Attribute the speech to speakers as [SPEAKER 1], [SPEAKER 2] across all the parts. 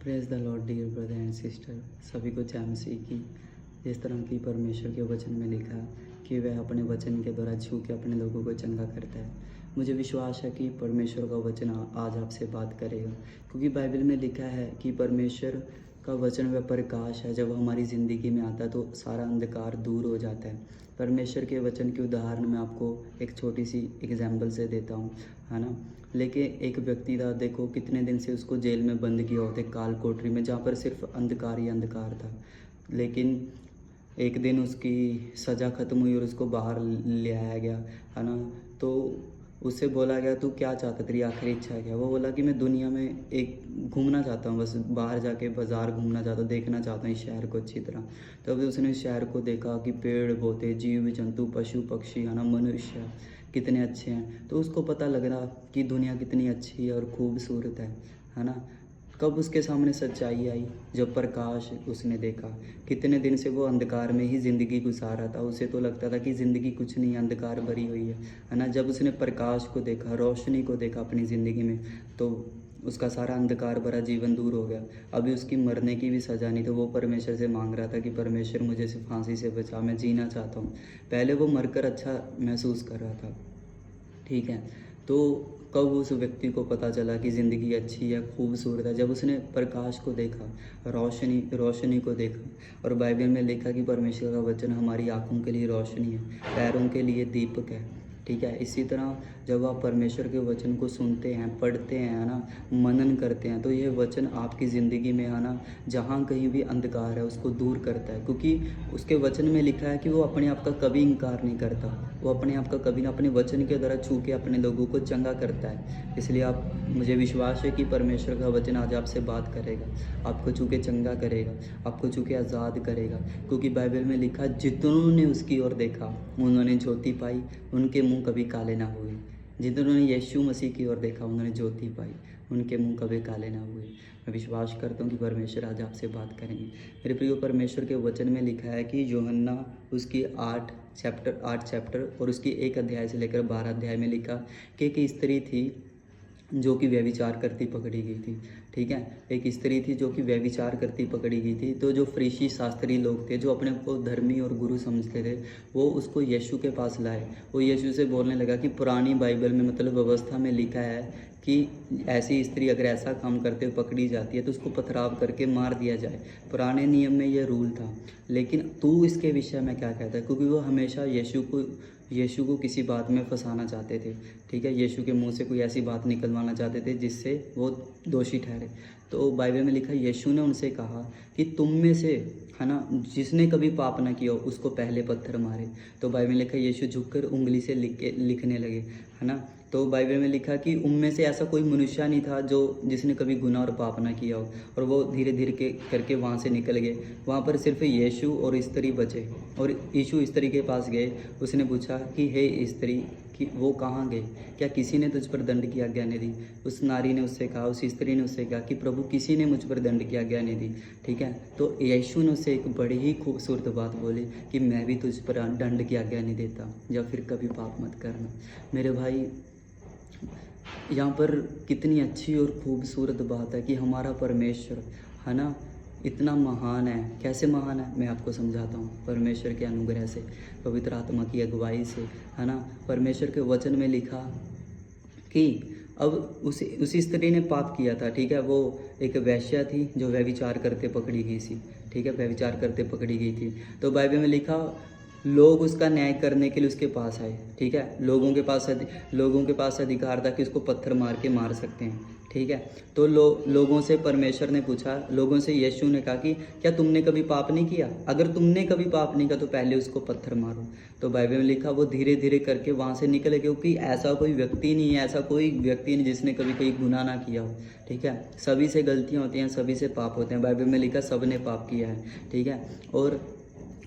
[SPEAKER 1] Praise the Lord dear brother and sister. सभी को जय मसीह की। जिस तरह की परमेश्वर के वचन में लिखा कि वह अपने वचन के द्वारा छू के अपने लोगों को चंगा करता है, मुझे विश्वास है कि परमेश्वर का वचन आज आपसे बात करेगा, क्योंकि बाइबल में लिखा है कि परमेश्वर का वचन वह प्रकाश है। जब हमारी ज़िंदगी में आता है तो सारा अंधकार दूर हो जाता है। परमेश्वर के वचन के उदाहरण मैं आपको एक छोटी सी एग्जाम्पल से देता हूँ, है ना। लेकिन एक व्यक्ति था, देखो कितने दिन से उसको जेल में बंद किया होता है, काल कोठरी में, जहाँ पर सिर्फ अंधकार ही अंधकार था। लेकिन एक दिन उसकी सज़ा ख़त्म हुई और उसको बाहर ले आया गया, है ना। तो उससे बोला गया तू क्या चाहता, तेरी आखिरी इच्छा क्या। वो बोला कि मैं दुनिया में एक घूमना चाहता हूँ, बस बाहर जाके बाज़ार घूमना चाहता हूँ, देखना चाहता हूँ इस शहर को अच्छी तरह। तब उसने इस शहर को देखा कि पेड़ पौधे, जीव जंतु, पशु पक्षी, है ना, मनुष्य कितने अच्छे हैं। तो उसको पता लग रहा कि दुनिया कितनी अच्छी है और खूबसूरत है ना। कब उसके सामने सच्चाई आई, जब प्रकाश उसने देखा। कितने दिन से वो अंधकार में ही ज़िंदगी गुजारा था, उसे तो लगता था कि ज़िंदगी कुछ नहीं, अंधकार भरी हुई है ना। जब उसने प्रकाश को देखा, रोशनी को देखा अपनी ज़िंदगी में, तो उसका सारा अंधकार भरा जीवन दूर हो गया। अभी उसकी मरने की भी सज़ा नहीं, तो वो परमेश्वर से मांग रहा था कि परमेश्वर मुझे सिर्फ फांसी से बचा, मैं जीना चाहता हूँ। पहले वो मरकर अच्छा महसूस कर रहा था, ठीक है। तो कब उस व्यक्ति को पता चला कि ज़िंदगी अच्छी है, खूबसूरत है, जब उसने प्रकाश को देखा, रोशनी को देखा। और बाइबल में लिखा कि परमेश्वर का वचन हमारी आँखों के लिए रोशनी है, पैरों के लिए दीपक है, ठीक है। इसी तरह जब आप परमेश्वर के वचन को सुनते हैं, पढ़ते हैं, है ना, मनन करते हैं, तो ये वचन आपकी ज़िंदगी में, है ना, जहाँ कहीं भी अंधकार है उसको दूर करता है। क्योंकि उसके वचन में लिखा है कि वो अपने आप का कभी इनकार नहीं करता, वो अपने आप का कभी ना, अपने वचन के द्वारा छू के अपने लोगों को चंगा करता है। इसलिए आप, मुझे विश्वास है कि परमेश्वर का वचन आज आपसे बात करेगा, आपको छू के चंगा करेगा, आपको छू के आज़ाद करेगा। क्योंकि बाइबल में लिखा, जितनों ने उसकी ओर देखा उन्होंने ज्योति पाई, उनके मुँह कभी काले ना हुए। जिन्होंने यीशु मसीह की ओर देखा उन्होंने ज्योति पाई, उनके मुंह कभी काले ना हुए। मैं विश्वास करता हूँ कि परमेश्वर आज आपसे बात करेंगे। मेरे प्रिय, परमेश्वर के वचन में लिखा है कि यूहन्ना उसकी 8 चैप्टर और उसकी 1 अध्याय से लेकर 12 अध्याय में लिखा कि एक स्त्री थी जो कि व्यभिचार करती पकड़ी गई थी, ठीक है। एक स्त्री थी जो कि व्यभिचार करती पकड़ी गई थी। तो जो फरीसी शास्त्री लोग थे, जो अपने को धर्मी और गुरु समझते थे, वो उसको यीशु के पास लाए। वो यीशु से बोलने लगा कि पुरानी बाइबल में, मतलब व्यवस्था में लिखा है कि ऐसी स्त्री अगर ऐसा काम करते हुए पकड़ी जाती है तो उसको पथराव करके मार दिया जाए। पुराने नियम में ये रूल था। लेकिन तू इसके विषय में क्या कहता है, क्योंकि वो हमेशा यीशु को किसी बात में फंसाना चाहते थे, ठीक है। यीशु के मुंह से कोई ऐसी बात निकलवाना चाहते थे जिससे वो दोषी ठहरे। तो बाइबल में लिखा, यीशु ने उनसे कहा कि तुम में से, है ना, जिसने कभी पाप ना किया हो उसको पहले पत्थर मारे। तो बाइबल में लिखा, यीशु झुककर उंगली से लिखने लगे, है ना। तो बाइबल में लिखा कि उनमें से ऐसा कोई मनुष्य नहीं था जिसने कभी गुनाह और पाप ना किया हो। और वो धीरे धीरे करके वहाँ से निकल गए। वहाँ पर सिर्फ यीशु और स्त्री बचे। और यीशु स्त्री के पास गए, उसने पूछा कि हे स्त्री, कि वो कहाँ गए, क्या किसी ने तुझ पर दंड की आज्ञा नहीं दी। उस नारी ने उससे कहा, उस स्त्री ने उससे कहा कि प्रभु किसी ने मुझ पर दंड की आज्ञा नहीं दी, ठीक है। तो यीशु ने उससे एक बड़ी ही खूबसूरत बात बोली कि मैं भी तुझ पर दंड की आज्ञा नहीं देता, या फिर कभी पाप मत करना। मेरे भाई, यहाँ पर कितनी अच्छी और खूबसूरत बात है कि हमारा परमेश्वर, है ना, इतना महान है। कैसे महान है मैं आपको समझाता हूँ। परमेश्वर के अनुग्रह से, पवित्र आत्मा की अगुवाई से, है ना। परमेश्वर के वचन में लिखा कि अब उसी स्त्री ने पाप किया था, ठीक है। वो एक वेश्या थी जो व्यभिचार करते पकड़ी गई थी, ठीक है, व्यभिचार करते पकड़ी गई थी। तो बाइबल में लिखा, लोग उसका न्याय करने के लिए उसके पास आए, ठीक है। लोगों के पास अधिकार था कि उसको पत्थर मार के मार सकते हैं, ठीक है। तो लोगों से परमेश्वर ने पूछा, लोगों से यीशु ने कहा कि क्या तुमने कभी पाप नहीं किया? अगर तुमने कभी पाप नहीं किया तो पहले उसको पत्थर मारो। तो बाइबल में लिखा, वो धीरे धीरे करके वहाँ से निकले, क्योंकि ऐसा कोई व्यक्ति नहीं जिसने कभी कहीं गुनाह ना किया हो, ठीक है। सभी से गलतियाँ होती हैं, सभी से पाप होते हैं। बाइबल में लिखा, सब ने पाप किया है, ठीक है। और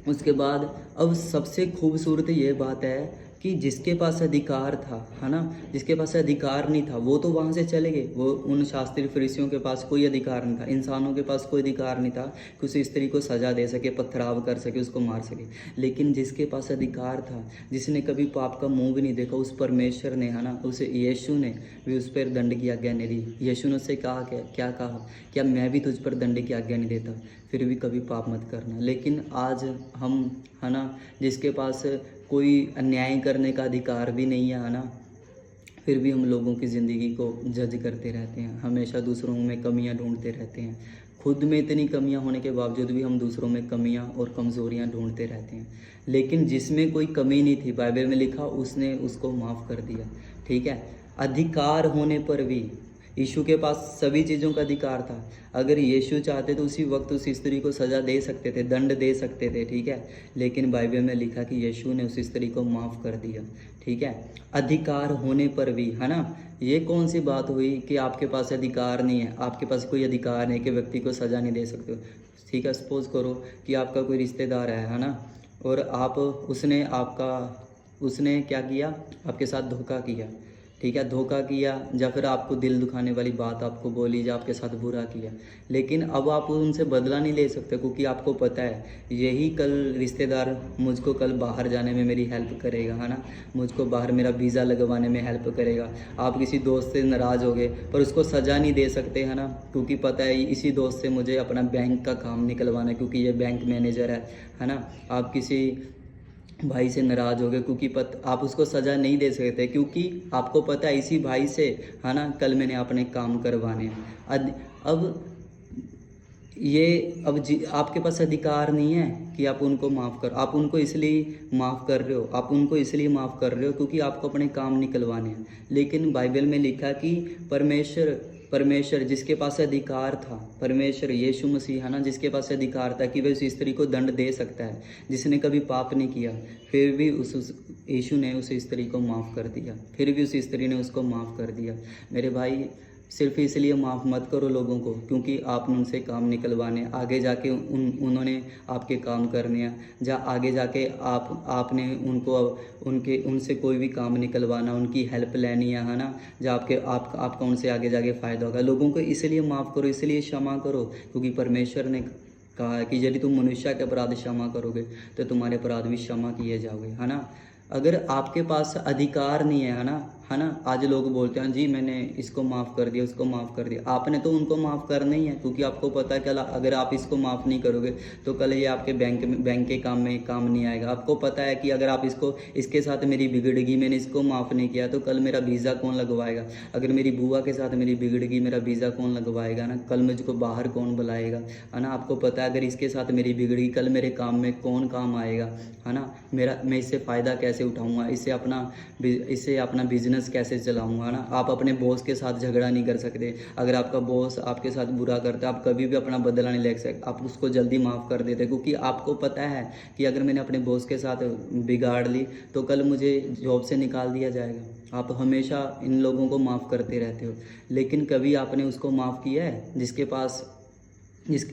[SPEAKER 1] उसके बाद अब सबसे खूबसूरत ये बात है कि जिसके पास अधिकार था, है ना, जिसके पास अधिकार नहीं था वो तो वहाँ से चले गए। वो उन शास्त्री फरीसियों के पास कोई अधिकार नहीं था, इंसानों के पास कोई अधिकार नहीं था कि उस स्त्री को सजा दे सके, पथराव कर सके, उसको मार सके। लेकिन जिसके पास अधिकार था, जिसने कभी पाप का मुंह भी नहीं देखा, उस परमेश्वर ने, है ना, उसे यीशु ने भी उस पर दंड की आज्ञा नहीं दी। यीशु ने उससे कहा, क्या कहा, क्या मैं भी तुझ पर दंड की आज्ञा नहीं देता, फिर भी कभी पाप मत करना। लेकिन आज हम, है ना, जिसके पास कोई अन्याय करने का अधिकार भी नहीं है ना, फिर भी हम लोगों की ज़िंदगी को जज करते रहते हैं, हमेशा दूसरों में कमियां ढूंढते रहते हैं। खुद में इतनी कमियां होने के बावजूद भी हम दूसरों में कमियां और कमज़ोरियां ढूंढते रहते हैं। लेकिन जिसमें कोई कमी नहीं थी, बाइबल में लिखा, उसने उसको माफ़ कर दिया। ठीक है, अधिकार होने पर भी यीशु के पास सभी चीज़ों का अधिकार था। अगर यीशु चाहते तो उसी वक्त उस स्त्री को सज़ा दे सकते थे, दंड दे सकते थे। ठीक है, लेकिन बाइबल में लिखा कि यीशु ने उस स्त्री को माफ़ कर दिया। ठीक है, अधिकार होने पर भी, है ना, ये कौन सी बात हुई कि आपके पास अधिकार नहीं है, आपके पास कोई अधिकार नहीं कि व्यक्ति को सज़ा नहीं दे सकते हो। ठीक है, सपोज़ करो कि आपका कोई रिश्तेदार है ना, और उसने क्या किया, आपके साथ धोखा किया। ठीक है, धोखा किया, या फिर आपको दिल दुखाने वाली बात आपको बोली, या आपके साथ बुरा किया। लेकिन अब आप उनसे बदला नहीं ले सकते, क्योंकि आपको पता है यही कल रिश्तेदार मुझको कल बाहर जाने में मेरी हेल्प करेगा, है ना, मुझको बाहर मेरा वीज़ा लगवाने में हेल्प करेगा। आप किसी दोस्त से नाराज़ हो गए पर उसको सज़ा नहीं दे सकते, है ना, क्योंकि पता है इसी दोस्त से मुझे अपना बैंक का काम निकलवाना है, क्योंकि ये बैंक मैनेजर है ना। आप किसी भाई से नाराज़ हो गए, क्योंकि आप उसको सज़ा नहीं दे सकते, क्योंकि आपको पता है इसी भाई से, है ना, कल मैंने अपने काम करवाने हैं। आपके पास अधिकार नहीं है कि आप उनको माफ़ कर, आप उनको इसलिए माफ़ कर रहे हो, क्योंकि आपको अपने काम निकलवाने हैं। लेकिन बाइबल में लिखा कि परमेश्वर जिसके पास अधिकार था, परमेश्वर यीशु मसीह, है ना, जिसके पास अधिकार था कि वह उस स्त्री को दंड दे सकता है, जिसने कभी पाप नहीं किया, फिर भी उस यीशु ने उस स्त्री को माफ़ कर दिया, फिर भी उस स्त्री ने उसको माफ़ कर दिया। मेरे भाई, सिर्फ इसलिए माफ़ मत करो लोगों को क्योंकि आपने उनसे काम निकलवाने, आगे जाके उन्होंने आपके काम करने हैं, आगे जाके आपने उनसे कोई भी काम निकलवाना, उनकी हेल्प लेनी है ना, आपका उनसे आगे जाके फ़ायदा होगा। लोगों को इसलिए माफ़ करो, इसलिए क्षमा करो, क्योंकि परमेश्वर ने कहा है कि यदि तुम मनुष्य के अपराध क्षमा करोगे तो तुम्हारे अपराध भी क्षमा किए जाओगे, है ना। अगर आपके पास अधिकार नहीं है ना, आज लोग बोलते हैं जी मैंने इसको माफ़ कर दिया, उसको माफ़ कर दिया। आपने तो उनको माफ़ करना ही है, क्योंकि आपको पता है कल अगर आप इसको माफ़ नहीं करोगे तो कल ये आपके बैंक के काम में काम नहीं आएगा। आपको पता है कि अगर आप इसके साथ मेरी बिगड़गी, मैंने इसको माफ़ नहीं किया तो कल मेरा वीज़ा कौन लगवाएगा। अगर मेरी बुआ के साथ मेरी बिगड़गी, मेरा वीज़ा कौन लगवाएगा ना, कल मुझको बाहर कौन बुलाएगा, है ना। आपको पता है अगर इसके साथ मेरी बिगड़गी, कल मेरे काम में कौन काम आएगा, है ना। मैं इससे फ़ायदा कैसे उठाऊँगा, इससे अपना बिजनेस कैसे चलाऊंगा ना। आप अपने बॉस के साथ झगड़ा नहीं कर सकते। अगर आपका बॉस आपके साथ बुरा करता है, आप कभी भी अपना बदला नहीं ले सकते, आप उसको जल्दी माफ़ कर देते, क्योंकि आपको पता है कि अगर मैंने अपने बॉस के साथ बिगाड़ ली तो कल मुझे जॉब से निकाल दिया जाएगा। आप हमेशा इन लोगों को माफ़ करते रहते हो, लेकिन कभी आपने उसको माफ़ किया है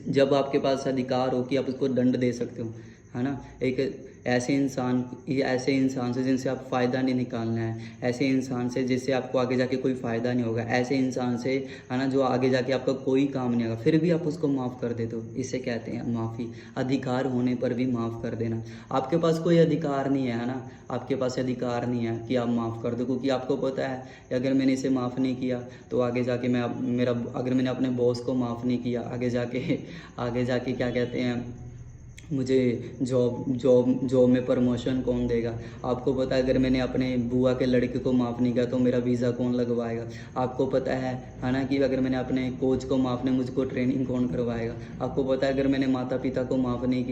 [SPEAKER 1] जब आपके पास अधिकार हो कि आप उसको दंड दे सकते हो, है ना। एक ऐसे इंसान से जिनसे आप फ़ायदा नहीं निकालना है, ऐसे इंसान से जिससे आपको आगे जाके कोई फ़ायदा नहीं होगा, ऐसे इंसान से, है ना, जो आगे जाके आपका कोई काम नहीं होगा, फिर भी आप उसको माफ़ कर देते हो, इसे कहते हैं माफ़ी। अधिकार होने पर भी माफ़ कर देना। आपके पास कोई अधिकार नहीं है ना, आपके पास अधिकार नहीं है कि आप माफ़ कर दो, क्योंकि आपको पता है अगर मैंने इसे माफ़ नहीं किया तो आगे जाके अगर मैंने अपने बॉस को माफ़ नहीं किया, आगे जाके क्या कहते हैं, मुझे जॉब में प्रमोशन कौन देगा। आपको पता है अगर मैंने अपने बुआ के लड़के को माफ़ नहीं किया तो मेरा वीज़ा कौन लगवाएगा। आपको पता है ना, कि अगर मैंने अपने कोच को माफ़ नहीं, मुझको ट्रेनिंग कौन करवाएगा। आपको पता है अगर मैंने माता को माफ़ नहीं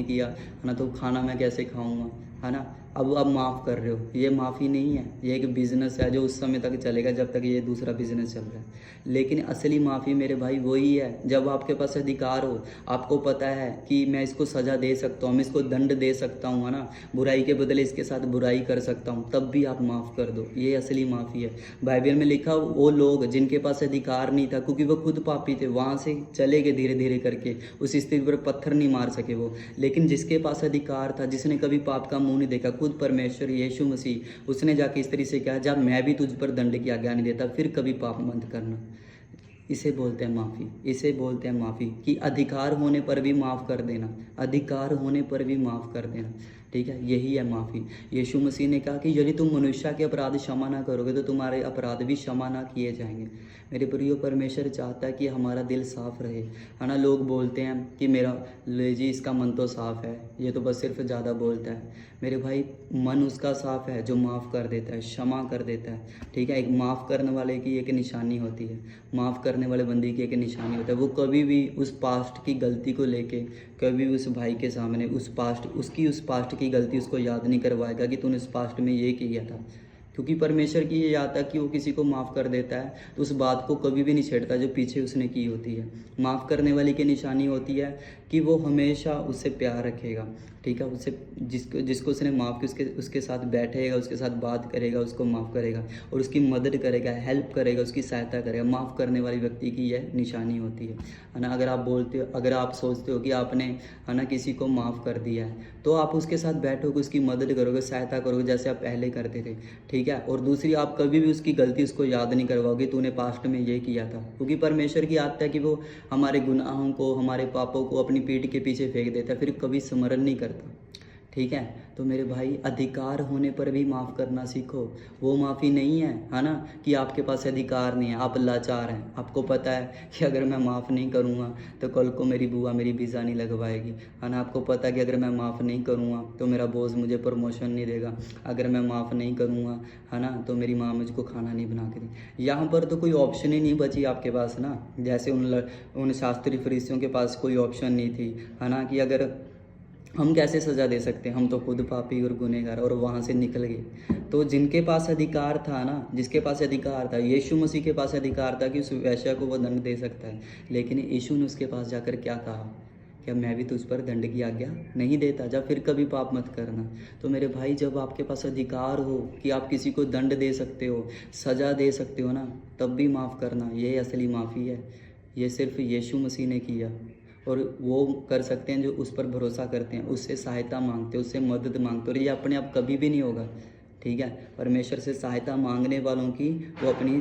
[SPEAKER 1] किया, है ना, तो खाना मैं कैसे खाऊँगा, है ना। अब आप माफ़ कर रहे हो, ये माफ़ी नहीं है, ये एक बिज़नेस है जो उस समय तक चलेगा जब तक ये दूसरा बिज़नेस चल रहा है। लेकिन असली माफ़ी मेरे भाई वही है जब आपके पास अधिकार हो, आपको पता है कि मैं इसको सज़ा दे सकता हूँ, मैं इसको दंड दे सकता हूँ, है ना, बुराई के बदले इसके साथ बुराई कर सकता हूँ, तब भी आप माफ़ कर दो। ये असली माफ़ी है। बाइबल में लिखा वो लोग जिनके पास अधिकार नहीं था, क्योंकि वो खुद पापी थे, वहाँ से चले गए धीरे धीरे करके, उस स्त्री पर पत्थर नहीं मार सके वो। लेकिन जिसके पास अधिकार था, जिसने कभी पाप का मुँह नहीं देखा, खुद परमेश्वर यीशु मसीह उसने जाके स्त्री से कहा, जब मैं भी तुझ पर दंड की आज्ञा नहीं देता, फिर कभी पाप मत करना। इसे बोलते हैं माफ़ी, इसे बोलते हैं माफ़ी, कि अधिकार होने पर भी माफ़ कर देना, अधिकार होने पर भी माफ़ कर देना। ठीक है, यही है माफ़ी। यीशु मसीह ने कहा कि यदि तुम मनुष्य के अपराध क्षमा ना करोगे तो तुम्हारे अपराध भी क्षमा ना किए जाएंगे। मेरे प्रियो, परमेश्वर चाहता है कि हमारा दिल साफ़ रहे, है ना। लोग बोलते हैं कि मेरा ले जी इसका मन तो साफ़ है, ये तो बस सिर्फ ज़्यादा बोलता है। मेरे भाई, मन उसका साफ़ है जो माफ़ कर देता है, क्षमा कर देता है। ठीक है, एक माफ़ करने वाले की एक निशानी होती है, माफ़ करने वाले बंदी की एक निशानी होता है। वो कभी भी उस पास्ट की गलती को लेके कभी उस भाई के सामने उस पास्ट की गलती उसको याद नहीं करवाएगा कि तूने उस पास्ट में ये किया था, क्योंकि परमेश्वर की ये याद है कि वो किसी को माफ़ कर देता है तो उस बात को कभी भी नहीं छेड़ता जो पीछे उसने की होती है। माफ़ करने वाली की निशानी होती है कि वो हमेशा उससे प्यार रखेगा। ठीक है, उससे जिसको उसने माफ़ की उसके साथ बैठेगा, उसके साथ बात करेगा, उसको माफ़ करेगा और उसकी मदद करेगा, हेल्प करेगा, उसकी सहायता करेगा। माफ़ करने वाली व्यक्ति की यह निशानी होती है ना। अगर आप सोचते हो कि आपने, है ना, किसी को माफ़ कर दिया है तो आप उसके साथ बैठोगे, उसकी मदद करोगे, सहायता करोगे जैसे आप पहले करते थे। ठीक है, और दूसरी, आप कभी भी उसकी गलती उसको याद नहीं करवाओगे तूने पास्ट में ये किया था, क्योंकि परमेश्वर की आदत है कि वो हमारे गुनाहों को, हमारे पापों को अपनी पीठ के पीछे फेंक देता है, फिर कभी स्मरण नहीं करता। ठीक है, तो मेरे भाई, अधिकार होने पर भी माफ़ करना सीखो। वो माफ़ी नहीं है ना, कि आपके पास अधिकार नहीं है, आप लाचार हैं। आपको पता है कि अगर मैं माफ़ नहीं करूँगा तो कल को मेरी बुआ मेरी वीज़ा नहीं लगवाएगी, है ना। आपको पता है कि अगर मैं माफ़ नहीं करूँगा तो मेरा बॉस मुझे प्रमोशन नहीं देगा, अगर मैं माफ़ नहीं करूँगा, है ना, तो मेरी माँ मुझको खाना नहीं बना के दी। यहाँ पर तो कोई ऑप्शन ही नहीं बची आपके पास ना, जैसे उन शास्त्री फरीसियों के पास कोई ऑप्शन नहीं थी, है ना, कि अगर हम कैसे सज़ा दे सकते हैं, हम तो खुद पापी और गुनहगार, और वहाँ से निकल गए। तो जिनके पास अधिकार था ना, जिसके पास अधिकार था, यीशु मसीह के पास अधिकार था कि उस वेश्या को वो दंड दे सकता है, लेकिन यीशु ने उसके पास जाकर क्या कहा, क्या मैं भी तुझ पर दंड की आज्ञा नहीं देता, जा फिर कभी पाप मत करना। तो मेरे भाई, जब आपके पास अधिकार हो कि आप किसी को दंड दे सकते हो, सज़ा दे सकते हो ना, तब भी माफ़ करना, ये असली माफ़ी है। ये सिर्फ यीशु मसीह ने किया, और वो कर सकते हैं जो उस पर भरोसा करते हैं, उससे सहायता मांगते हैं, उससे मदद मांगते हैं, और ये अपने आप कभी भी नहीं होगा। ठीक है, परमेश्वर से सहायता मांगने वालों की वो अपनी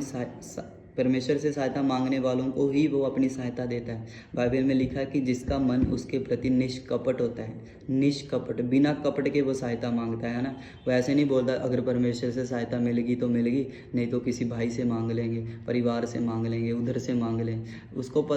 [SPEAKER 1] परमेश्वर से सहायता मांगने वालों को ही वो अपनी सहायता देता है। बाइबल में लिखा है कि जिसका मन उसके प्रति निष्कपट होता है, निष्कपट, बिना कपट के वो सहायता मांगता है ना। वो ऐसे नहीं बोलता अगर परमेश्वर से सहायता मिलेगी तो मिलेगी, नहीं तो किसी भाई से मांग लेंगे, परिवार से मांग लेंगे, उधर से मांग लेंगे। उसको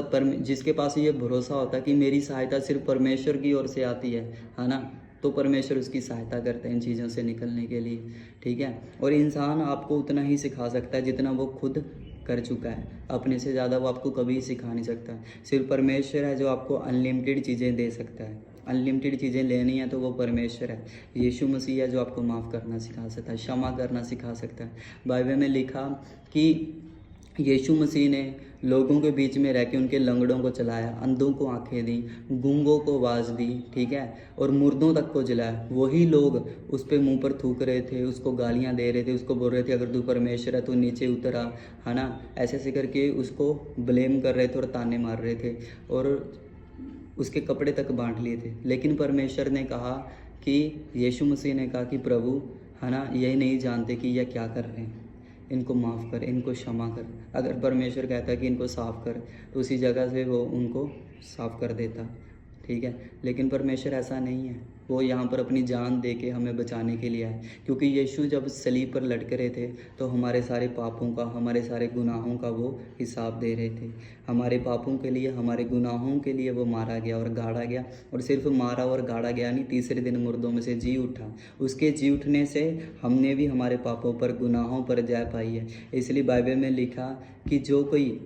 [SPEAKER 1] जिसके पास ये भरोसा होता है कि मेरी सहायता सिर्फ परमेश्वर की ओर से आती है ना, तो परमेश्वर उसकी सहायता करते हैं इन चीज़ों से निकलने के लिए। ठीक है, और इंसान आपको उतना ही सिखा सकता है जितना वो खुद कर चुका है, अपने से ज़्यादा वो आपको कभी सिखा नहीं सकता। सिर्फ परमेश्वर है जो आपको अनलिमिटेड चीज़ें दे सकता है। अनलिमिटेड चीज़ें लेनी है तो वो परमेश्वर है। यीशु मसीह है जो आपको माफ़ करना सिखा सकता है, क्षमा करना सिखा सकता है। बाइबल में लिखा कि यीशु मसीह ने लोगों के बीच में रह के उनके लंगड़ों को चलाया, अंधों को आंखें दी, गूंगों को आवाज़ दी, ठीक है, और मुर्दों तक को जलाया। वही लोग उस पर मुंह पर थूक रहे थे, उसको गालियां दे रहे थे, उसको बोल रहे थे अगर तू परमेश्वर है तो नीचे उतर आ, है ना, ऐसे ऐसे करके उसको ब्लेम कर रहे थे और ताने मार रहे थे, और उसके कपड़े तक बांट लिए थे। लेकिन परमेश्वर ने कहा कि यीशु मसीह ने कहा कि प्रभु, है ना, यही नहीं जानते कि यह क्या कर रहे हैं, इनको माफ़ कर, इनको क्षमा कर। अगर परमेश्वर कहता है कि इनको साफ़ कर तो उसी जगह से वो उनको साफ़ कर देता। ठीक है, लेकिन परमेश्वर ऐसा नहीं है, वो यहाँ पर अपनी जान दे के हमें बचाने के लिए आए। क्योंकि यीशु जब सलीब पर लटक रहे थे तो हमारे सारे पापों का, हमारे सारे गुनाहों का वो हिसाब दे रहे थे। हमारे पापों के लिए, हमारे गुनाहों के लिए वो मारा गया और गाड़ा गया, और सिर्फ मारा और गाड़ा गया नहीं, तीसरे दिन मुर्दों में से जी उठा। उसके जी उठने से हमने भी हमारे पापों पर, गुनाहों पर जय पाई है। इसलिए बाइबल में लिखा कि जो कोई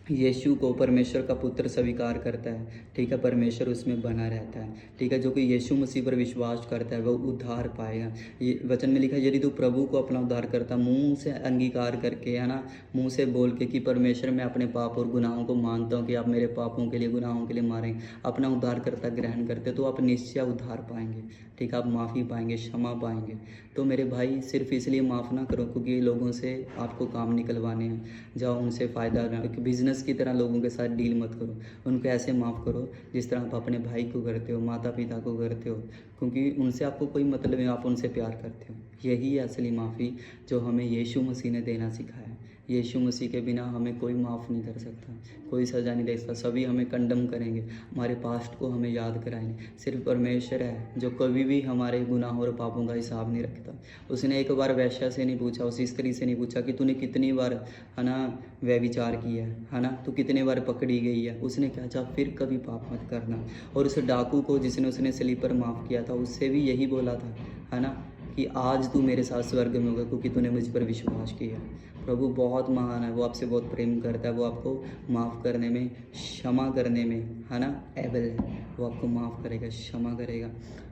[SPEAKER 1] यीशु को परमेश्वर का पुत्र स्वीकार करता है, ठीक है, परमेश्वर उसमें बना रहता है। ठीक है, जो कि यीशु मसीह पर विश्वास करता है वो उद्धार पाएगा। ये वचन में लिखा है, यदि तू प्रभु को अपना उद्धार करता, मुंह से अंगीकार करके, है ना, मुंह से बोल के कि परमेश्वर मैं अपने पाप और गुनाहों को मानता हूँ कि आप मेरे पापों के लिए, गुनाहों के लिए मारें, अपना उद्धार करता ग्रहण करते, तो आप निश्चय उद्धार पाएंगे। ठीक है, आप माफ़ी पाएंगे, क्षमा पाएंगे। तो मेरे भाई, सिर्फ इसलिए माफ़ ना करो क्योंकि लोगों से आपको काम निकलवाने हैं, जाओ उनसे फ़ायदा ना, बिज़नेस क्रिमिनल्स की तरह लोगों के साथ डील मत करो, उनको ऐसे माफ़ करो जिस तरह आप अपने भाई को करते हो, माता पिता को करते हो, क्योंकि उनसे आपको कोई मतलब नहीं, आप उनसे प्यार करते हो। यही है असली माफ़ी जो हमें यीशु मसीह ने देना सिखाया। यीशु मसीह के बिना हमें कोई माफ़ नहीं कर सकता, कोई सज़ा नहीं दे सकता। सभी हमें कंडम करेंगे, हमारे पास्ट को हमें याद कराएंगे। सिर्फ परमेश्वर है जो कभी भी हमारे गुनाहों और पापों का हिसाब नहीं रखता। उसने एक बार वैश्या से नहीं पूछा, उस स्त्री से नहीं पूछा कि तूने कितनी बार है ना व्यभिचार किया है ना, तू कितने बार पकड़ी गई है। उसने कहा जा फिर कभी पाप मत करना। और उस डाकू को जिसने उसने स्लीपर माफ़ किया था, उससे भी यही बोला था है ना कि आज तू मेरे साथ स्वर्ग में होगा क्योंकि तूने मुझ पर विश्वास किया। प्रभु बहुत महान है, वो आपसे बहुत प्रेम करता है, वो आपको माफ़ करने में, क्षमा करने में है ना एबल है। वो आपको माफ़ करेगा, क्षमा करेगा।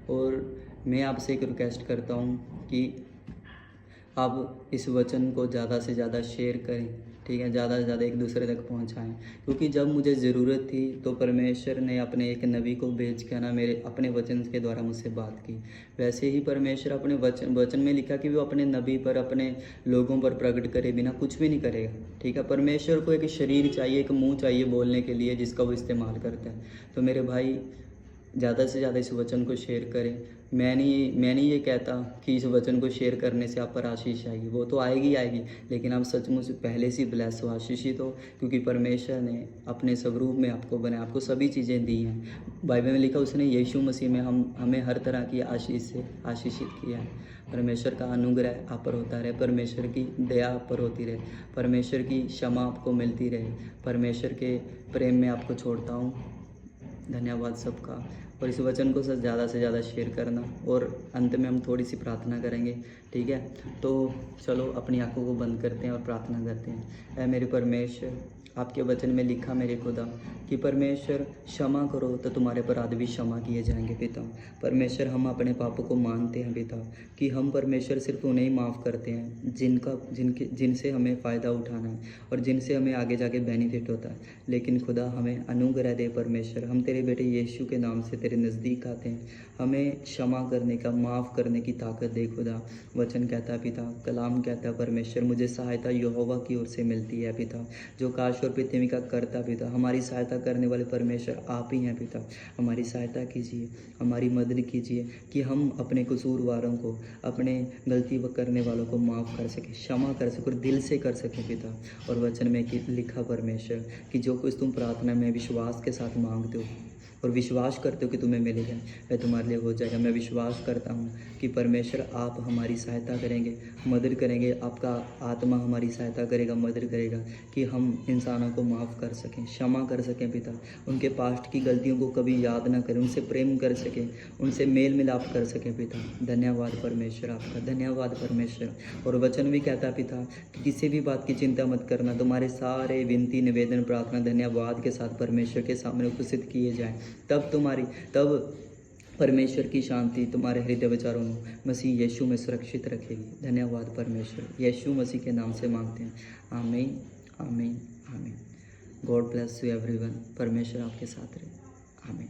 [SPEAKER 1] और मैं आपसे एक रिक्वेस्ट करता हूँ कि आप इस वचन को ज़्यादा से ज़्यादा शेयर करें, ठीक है, ज़्यादा से ज़्यादा एक दूसरे तक पहुंचाएं। क्योंकि जब मुझे ज़रूरत थी तो परमेश्वर ने अपने एक नबी को भेज के ना मेरे अपने वचन के द्वारा मुझसे बात की। वैसे ही परमेश्वर अपने वचन में लिखा कि वो अपने नबी पर, अपने लोगों पर प्रकट करे बिना कुछ भी नहीं करेगा, ठीक है। परमेश्वर को एक शरीर चाहिए, एक मुँह चाहिए बोलने के लिए जिसका वो इस्तेमाल करता है। तो मेरे भाई ज़्यादा से ज़्यादा इस वचन को शेयर करें। मैं नहीं ये कहता कि इस वचन को शेयर करने से आप पर आशीष आएगी, वो तो आएगी आएगी, लेकिन आप सचमुच पहले से ब्लेस हो, आशीषित हो, क्योंकि परमेश्वर ने अपने स्वरूप में आपको बनाया, आपको सभी चीज़ें दी हैं। बाइबल में लिखा उसने यीशु मसीह में हमें हर तरह की आशीष से आशीषित किया है। परमेश्वर का अनुग्रह आप पर होता रहे, परमेश्वर की दया आप पर होती रहे, परमेश्वर की क्षमा आपको मिलती रहे, परमेश्वर के प्रेम में आपको छोड़ता हूँ। धन्यवाद सबका। और इस वचन को सर ज़्यादा से ज़्यादा शेयर करना। और अंत में हम थोड़ी सी प्रार्थना करेंगे, ठीक है। तो चलो अपनी आंखों को बंद करते हैं और प्रार्थना करते हैं। ऐ मेरे परमेश्वर, आपके वचन में लिखा मेरे खुदा कि परमेश्वर क्षमा करो तो तुम्हारे अपराध भी क्षमा किए जाएंगे पिता। परमेश्वर हम अपने पापों को मानते हैं पिता कि हम परमेश्वर सिर्फ उन्हें ही माफ़ करते हैं जिनसे हमें फ़ायदा उठाना है और जिनसे हमें आगे जाके बेनिफिट होता है। लेकिन खुदा हमें अनुग्रह दे परमेश्वर, हम तेरे बेटे यीशु के नाम से तेरे नज़दीक आते हैं, हमें क्षमा करने का, माफ़ करने की ताकत दे खुदा। वचन कहता है पिता, कलाम कहता है परमेश्वर, मुझे सहायता यहोवा की ओर से मिलती है पिता, जो काश और पृथ्वी का करता पिता। हमारी सहायता करने वाले परमेश्वर आप ही हैं पिता। हमारी सहायता कीजिए, हमारी मदद कीजिए कि हम अपने कसूरवारों को, अपने गलती करने वालों को माफ़ कर सकें, क्षमा कर सकें और दिल से कर सकें पिता। और वचन में लिखा परमेश्वर कि जो कुछ तुम प्रार्थना में विश्वास के साथ मांगते हो और विश्वास करते हो कि तुम्हें मिलेगा, वह तुम्हारे लिए हो जाएगा। मैं विश्वास करता हूँ कि परमेश्वर आप हमारी सहायता करेंगे, मदद करेंगे, आपका आत्मा हमारी सहायता करेगा, मदद करेगा कि हम इंसानों को माफ़ कर सकें, क्षमा कर सकें पिता, उनके पास्ट की गलतियों को कभी याद ना करें, उनसे प्रेम कर सकें, उनसे मेल मिलाप कर सकें पिता। धन्यवाद परमेश्वर आपका, धन्यवाद परमेश्वर। और वचन भी कहता पिता कि किसी भी बात की चिंता मत करना, तुम्हारे सारे विनती, निवेदन, प्रार्थना धन्यवाद के साथ परमेश्वर के सामने उपस्थित किए जाएँ, तब परमेश्वर की शांति तुम्हारे हृदय विचारों में मसीह यीशु में सुरक्षित रखेगी। धन्यवाद परमेश्वर, यीशु मसीह के नाम से मांगते हैं, आमीन आमीन आमीन। God bless you everyone. परमेश्वर आपके साथ रहे, आमीन।